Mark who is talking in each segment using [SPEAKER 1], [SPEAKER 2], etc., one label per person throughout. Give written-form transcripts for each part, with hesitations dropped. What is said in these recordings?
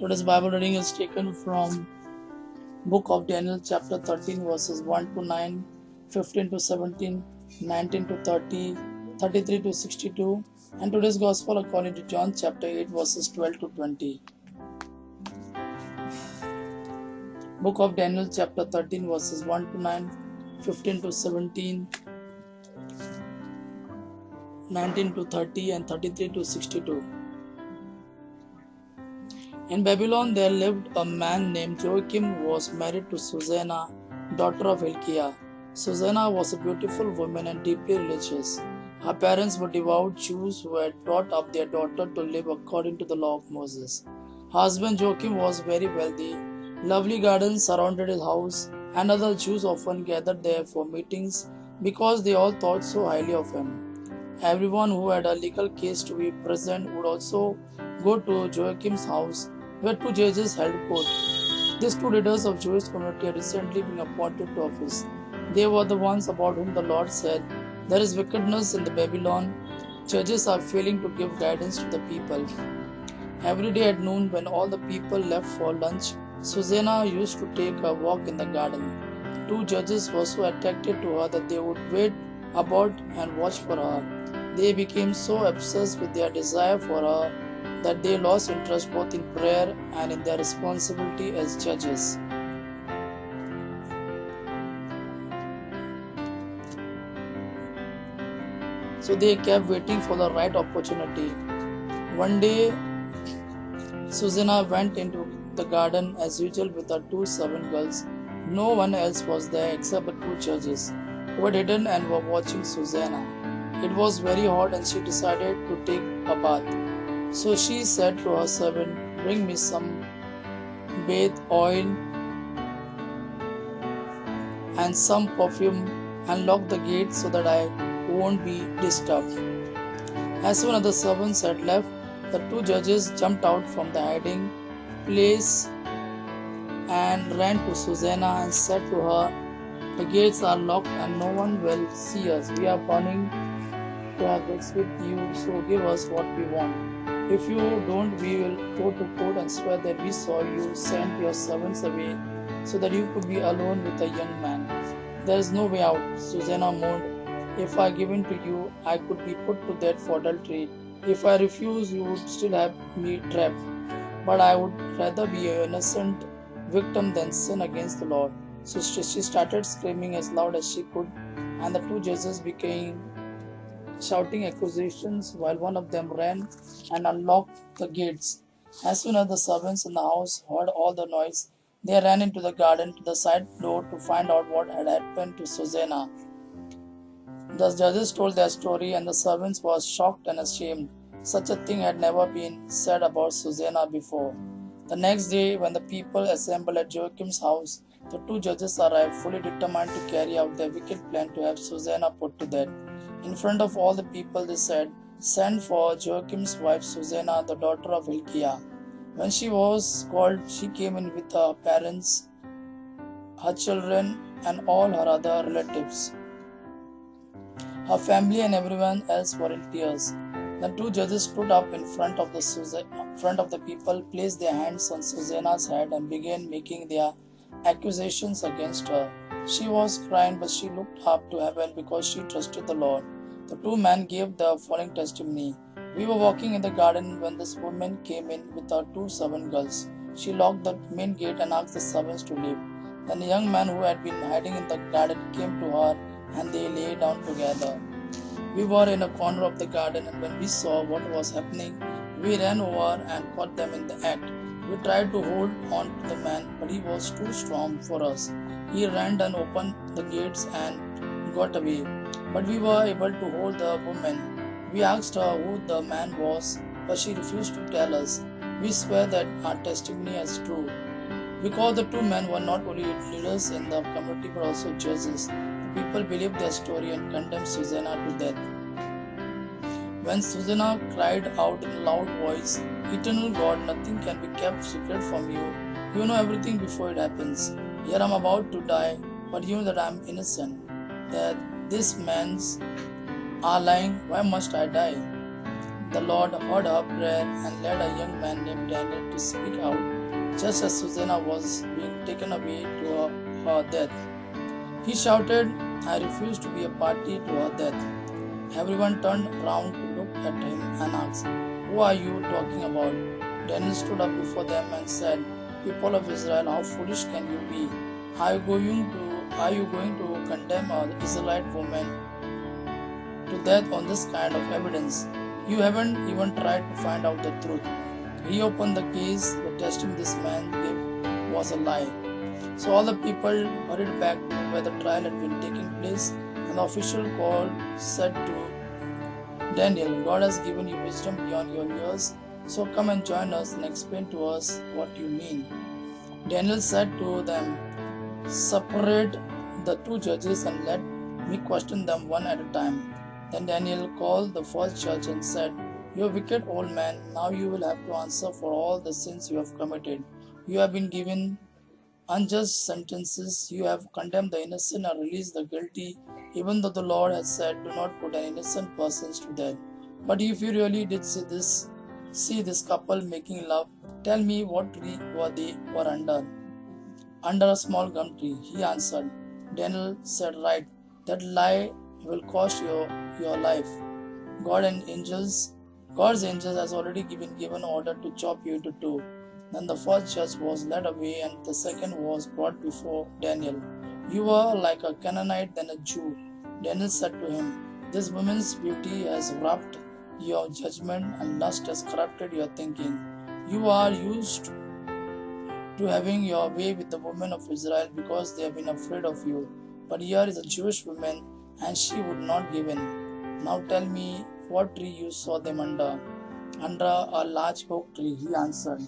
[SPEAKER 1] Today's Bible reading is taken from Book of Daniel chapter 13 verses 1 to 9, 15 to 17, 19 to 30, 33 to 62, and today's Gospel according to John chapter 8 verses 12 to 20. Book of Daniel chapter 13 verses 1 to 9, 15 to 17, 19 to 30 and 33 to 62. In Babylon there lived a man named Joachim who was married to Susanna, daughter of Hilkiah. Susanna was a beautiful woman and deeply religious. Her parents were devout Jews who had brought up their daughter to live according to the law of Moses. Her husband Joachim was very wealthy. Lovely gardens surrounded his house, and other Jews often gathered there for meetings because they all thought so highly of him. Everyone who had a legal case to be present would also go to Joachim's house, where two judges held court. These two leaders of Jewish community had recently been appointed to office. They were the ones about whom the Lord said, "There is wickedness in the Babylon. Judges are failing to give guidance to the people." Every day at noon, when all the people left for lunch, Susanna used to take a walk in the garden. Two judges were so attracted to her that they would wait about and watch for her. They became so obsessed with their desire for her that they lost interest both in prayer and in their responsibility as judges. So they kept waiting for the right opportunity. One day, Susanna went into the garden as usual with her two servant girls. No one else was there except the two judges, who had hidden and were watching Susanna. It was very hot and she decided to take a bath. So she said to her servant, "Bring me some bath oil and some perfume and lock the gate so that I won't be disturbed." As soon as the servants had left, the two judges jumped out from the hiding place and ran to Susanna and said to her, "The gates are locked and no one will see us. We are planning to have sex with you, so give us what we want. If you don't, we will go to court and swear that we saw you send your servants away so that you could be alone with a young man." "There is no way out," Susanna moaned. "If I give in to you, I could be put to death for adultery. If I refuse, you would still have me trapped. But I would rather be an innocent victim than sin against the Lord." So she started screaming as loud as she could, and the two judges began shouting accusations while one of them ran and unlocked the gates. As soon as the servants in the house heard all the noise, they ran into the garden to the side door to find out what had happened to Susanna. The judges told their story, and the servants were shocked and ashamed. Such a thing had never been said about Susanna before. The next day, when the people assembled at Joachim's house, the two judges arrived, fully determined to carry out their wicked plan to have Susanna put to death. In front of all the people, they said, "Send for Joachim's wife Susanna, the daughter of Hilkiah." When she was called, she came in with her parents, her children, and all her other relatives. Her family and everyone else were in tears. The two judges stood up in front of the people, placed their hands on Susanna's head, and began making their accusations against her. She was crying, but she looked up to heaven because she trusted the Lord. The two men gave the following testimony. "We were walking in the garden when this woman came in with her two servant girls. She locked the main gate and asked the servants to leave. Then the young man who had been hiding in the garden came to her, and they lay down together. We were in a corner of the garden, and when we saw what was happening, we ran over and caught them in the act. We tried to hold on to the man, but he was too strong for us. He ran and opened the gates and got away, but we were able to hold the woman. We asked her who the man was, but she refused to tell us. We swear that our testimony is true." Because the two men were not only leaders in the community but also judges, the people believed their story and condemned Susanna to death. When Susanna cried out in a loud voice, "Eternal God, nothing can be kept secret from you. You know everything before it happens. Here I am about to die, but you know that I am innocent, that these men are lying. Why must I die?" The Lord heard her prayer and led a young man named Daniel to speak out, just as Susanna was being taken away to her death. He shouted, "I refuse to be a party to her death." Everyone turned round to look at him and asked, "Who are you talking about?" Daniel stood up before them and said, "People of Israel, how foolish can you be? Are you going to condemn an Israelite woman to death on this kind of evidence? You haven't even tried to find out the truth." He opened the case. The testimony this man gave was a lie. So all the people hurried back to where the trial had been taking place, and the official said to Daniel, "God has given you wisdom beyond your years, so come and join us and explain to us what you mean." Daniel said to them, "Separate the two judges and let me question them one at a time." Then Daniel called the first judge and said, "You wicked old man, now you will have to answer for all the sins you have committed. You have been given unjust sentences. You have condemned the innocent and released the guilty, even though the Lord has said, 'Do not put an innocent person to death.' But if you really did see this couple making love, tell me what tree they were under." "Under a small gum tree," he answered. Daniel said, "Right, that lie will cost you your life. God's angels has already given order to chop you into two." Then the first judge was led away, and the second was brought before Daniel. "You are like a Canaanite than a Jew." Daniel said to him, "This woman's beauty has wrapped your judgment, and lust has corrupted your thinking. You are used to having your way with the women of Israel because they have been afraid of you. But here is a Jewish woman, and she would not give in. Now tell me what tree you saw them under." "Under a large oak tree," he answered.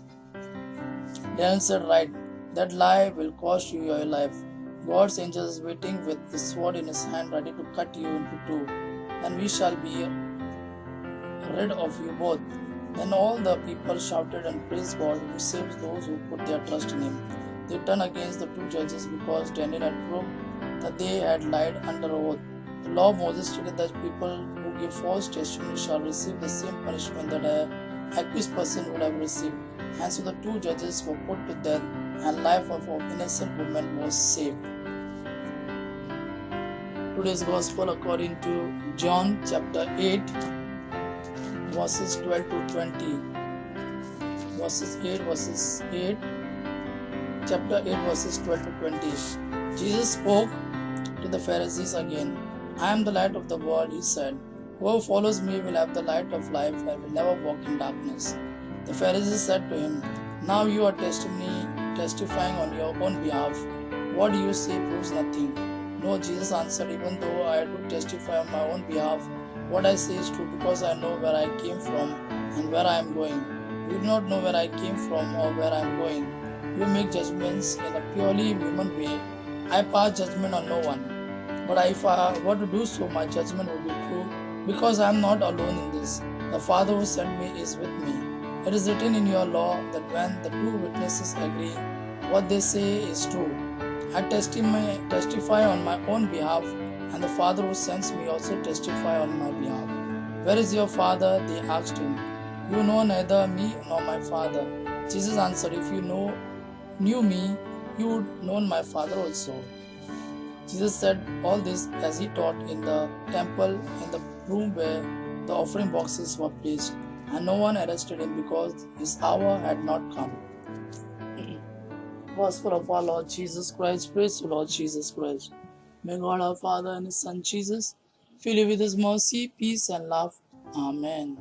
[SPEAKER 1] Daniel said, "Right, that lie will cost you your life. God's angel is waiting with the sword in his hand, ready to cut you into two. Then we shall be rid of you both." Then all the people shouted and praised God, who saves those who put their trust in him. They turned against the two judges because Daniel had proved that they had lied under oath. The law of Moses stated that people who give false testimony shall receive the same punishment that an accused person would have received. And so the two judges were put to death, and life of an innocent woman was saved. Today's Gospel according to John chapter 8, verses 12 to 20. Chapter 8, verses 12 to 20. Jesus spoke to the Pharisees again. "I am the light of the world," he said. "Whoever follows me will have the light of life and will never walk in darkness." The Pharisees said to him, "Now you are testifying on your own behalf. What you say proves nothing." "No," Jesus answered, "even though I do testify on my own behalf, what I say is true because I know where I came from and where I am going. You do not know where I came from or where I am going. You make judgments in a purely human way. I pass judgment on no one. But if I were to do so, my judgment would be true because I am not alone in this. The Father who sent me is with me. It is written in your law that when the two witnesses agree, what they say is true. I testify on my own behalf, and the Father who sends me also testify on my behalf." "Where is your Father?" they asked him. "You know neither me nor my Father." Jesus answered, "If you knew me, you would know my Father also." Jesus said all this as he taught in the temple in the room where the offering boxes were placed, and no one arrested him because his hour had not come. Gospel of our Lord Jesus Christ. Praise to Lord Jesus Christ. May God our Father and His Son Jesus fill you with His mercy, peace, and love. Amen.